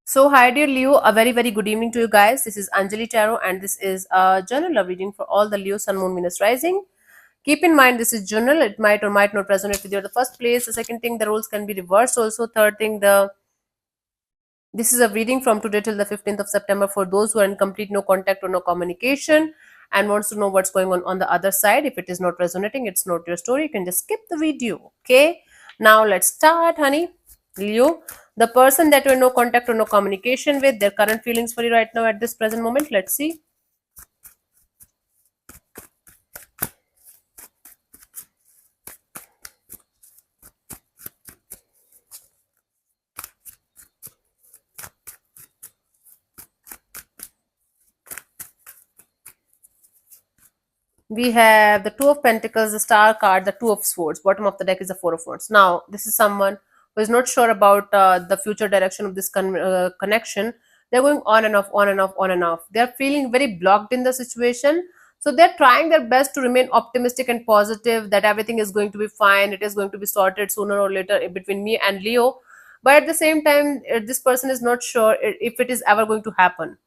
So, hi, dear Leo. A very, very good evening to you guys. This is Anjali Tarot, and this is a general love reading for all the Leo, Sun, Moon, Venus, Rising. Keep in mind, this is general. It might or might not resonate with you. The first place. The second thing, the roles can be reversed. Also, third thing, the this is a reading from today till the 15th of September for those who are in complete no contact or no communication and wants to know what's going on the other side. If it is not resonating, it's not your story. You can just skip the video. Okay. Now let's start, honey. Leo, the person that you're in no contact or no communication with, their current feelings for you right now at this present moment. Let's see. We have the Two of Pentacles, the Star card, the Two of Swords. Bottom of the deck is the Four of Wands. Now, this is someone who is not sure about the future direction of this connection. They're going on and off, on and off, on and off. They're feeling very blocked in the situation. So they're trying their best to remain optimistic and positive that everything is going to be fine. It is going to be sorted sooner or later between me and Leo. But at the same time, this person is not sure if it is ever going to happen.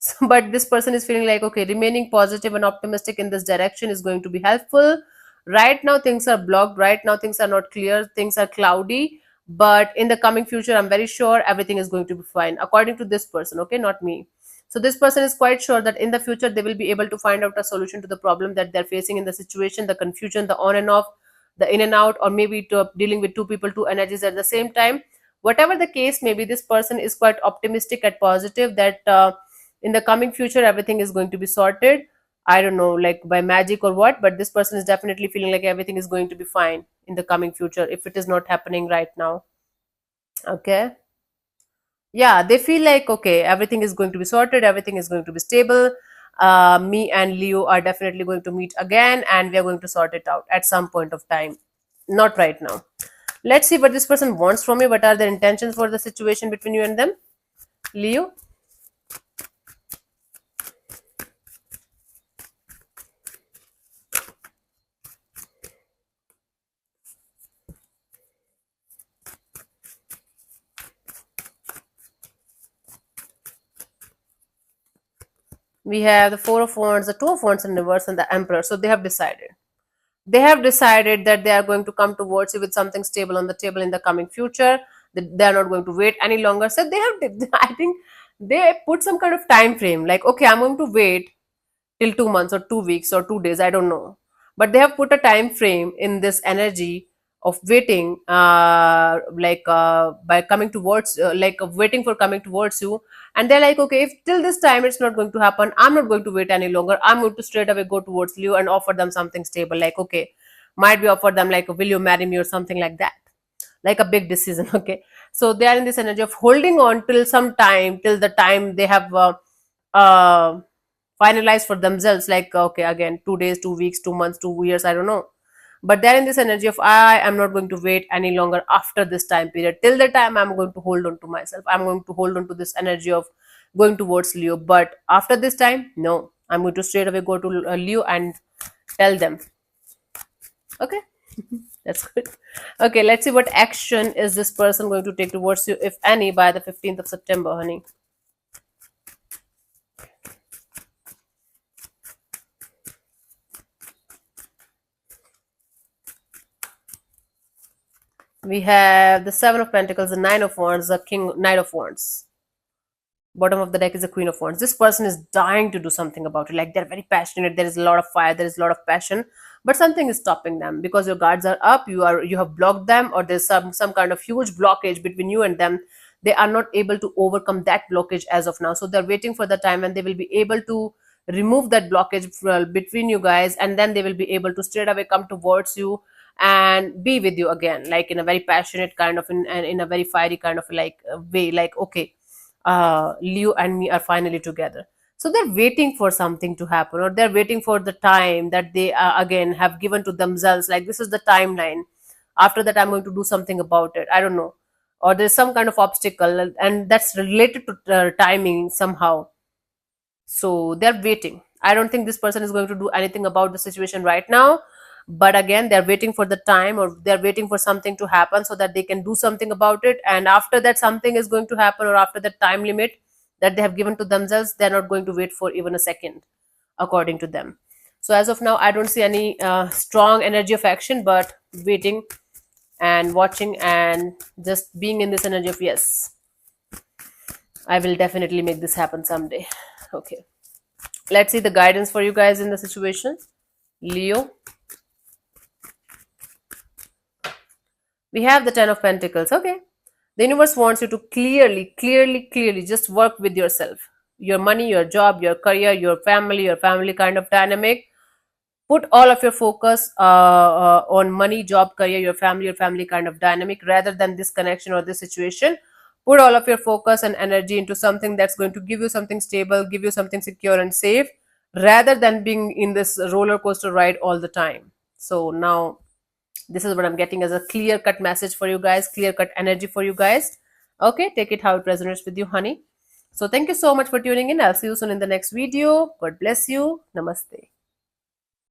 So, but this person is feeling like, okay, remaining positive and optimistic in this direction is going to be helpful. Right now, things are blocked. Right now, things are not clear. Things are cloudy. But in the coming future, I'm very sure everything is going to be fine, according to this person, okay, not me. So, this person is quite sure that in the future, they will be able to find out a solution to the problem that they're facing in the situation, the confusion, the on and off, the in and out, or maybe dealing with two people, two energies at the same time. Whatever the case may be, this person is quite optimistic and positive that. In the coming future everything is going to be sorted. I don't know, like by magic or what, but this person is definitely feeling like everything is going to be fine in the coming future if it is not happening right now. Okay, yeah, they feel like, okay, everything is going to be sorted, everything is going to be stable. Me and Leo are definitely going to meet again and we are going to sort it out at some point of time, not right now. Let's see what this person wants from you. What are their intentions for the situation between you and them, Leo? We have the Four of Wands, the Two of Wands in reverse, and the Emperor. So they have decided. They have decided that they are going to come towards you with something stable on the table in the coming future. They are not going to wait any longer. So they have, I think, they put some kind of time frame. Like, okay, I'm going to wait till 2 months or 2 weeks or 2 days. I don't know, but they have put a time frame in this energy of waiting, by coming towards, waiting for coming towards you. And they're like, okay, if till this time it's not going to happen, I'm not going to wait any longer. I'm going to straight away go towards you and offer them something stable. Like, okay, might be offer them like, will you marry me or something like that, like a big decision. Okay, so they are in this energy of holding on till some time, till the time they have uh, finalized for themselves. Like, okay, again, 2 days, 2 weeks, 2 months, 2 years, I don't know. But they're in this energy of, I am not going to wait any longer after this time period. Till the time, I'm going to hold on to myself. I'm going to hold on to this energy of going towards Leo. But after this time, no, I'm going to straight away go to Leo and tell them. Okay, that's good. Okay, let's see what action is this person going to take towards you, if any, by the 15th of September, honey. We have the Seven of Pentacles, the Nine of Wands, the King, Knight of Wands. Bottom of the deck is the Queen of Wands. This person is dying to do something about it. Like, they're very passionate. There is a lot of fire. There is a lot of passion, but something is stopping them because your guards are up. You have blocked them, or there's some kind of huge blockage between you and them. They are not able to overcome that blockage as of now. So they're waiting for the time when they will be able to remove that blockage between you guys, and then they will be able to straight away come towards you and be with you again, like in a very passionate kind of, in a very fiery kind of like way. Like, okay, Leo and me are finally together. So they're waiting for something to happen, or they're waiting for the time that they again have given to themselves. Like, this is the timeline. After that, I'm going to do something about it. I don't know. Or there's some kind of obstacle, and that's related to timing somehow. So they're waiting. I don't think this person is going to do anything about the situation right now. but again they're waiting for the time, or they're waiting for something to happen so that they can do something about it. And after that something is going to happen, or after the time limit that they have given to themselves, they're not going to wait for even a second, according to them. So as of now, I don't see any strong energy of action, but waiting and watching and just being in this energy of yes, I will definitely make this happen someday. Okay, let's see the guidance for you guys in the situation. Leo, we have the 10 of Pentacles. Okay, the universe wants you to clearly just work with yourself, your money, your job, your career, your family kind of dynamic. Put all of your focus on money, job, career, your family kind of dynamic, rather than this connection or this situation. Put all of your focus and energy into something that's going to give you something stable, give you something secure and safe, rather than being in this roller coaster ride all the time. So now this is what I'm getting as a clear cut message for you guys, clear cut energy for you guys. Okay, take it how it resonates with you, honey. So thank you so much for tuning in. I'll see you soon in the next video. God bless you. Namaste.